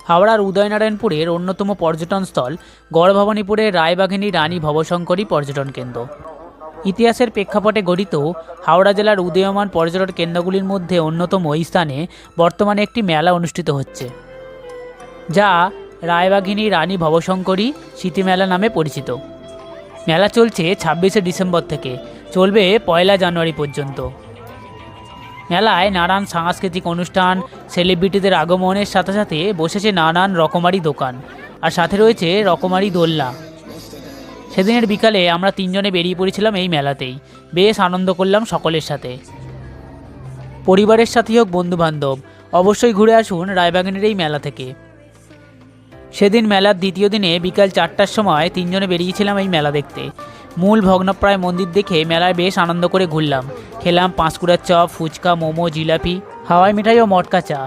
হাওড়ার উদয়নারায়ণপুরের অন্যতম পর্যটনস্থল গড়ভবানীপুরের রায়বাঘিনী রানী ভবশঙ্করী পর্যটন কেন্দ্র। ইতিহাসের প্রেক্ষাপটে গঠিত হাওড়া জেলার উদীয়মান পর্যটন কেন্দ্রগুলির মধ্যে অন্যতম এই স্থানে বর্তমানে একটি মেলা অনুষ্ঠিত হচ্ছে, যা রায়বাঘিনী রানী ভবশঙ্করী স্মৃতি মেলা নামে পরিচিত। মেলা চলছে 26শে ডিসেম্বর থেকে, চলবে 1 জানুয়ারি পর্যন্ত। মেলায় নানান সাংস্কৃতিক অনুষ্ঠান, সেলিব্রিটিদের আগমনের সাথে সাথে বসেছে নানান রকমারি দোকান, আর সাথে রয়েছে রকমারি দোলনা। সেদিনের বিকালে আমরা 3 জনে বেরিয়ে পড়েছিলাম এই মেলাতেই। বেশ আনন্দ করলাম সকলের সাথে। পরিবারের সাথেই হোক, বন্ধুবান্ধব, অবশ্যই ঘুরে আসুন রায়বাঘিনীর এই মেলা থেকে। সেদিন মেলার দ্বিতীয় দিনে বিকাল 4টার সময় 3 জনে বেরিয়েছিলাম এই মেলা দেখতে। মূল ভগ্নপ্রায় মন্দির দেখে মেলায় বেশ আনন্দ করে ঘুরলাম। খেলাম পাঁশকুড়ার চপ, ফুচকা, মোমো, জিলাপি, হাওয়াই মিঠাই ও মটকা চা।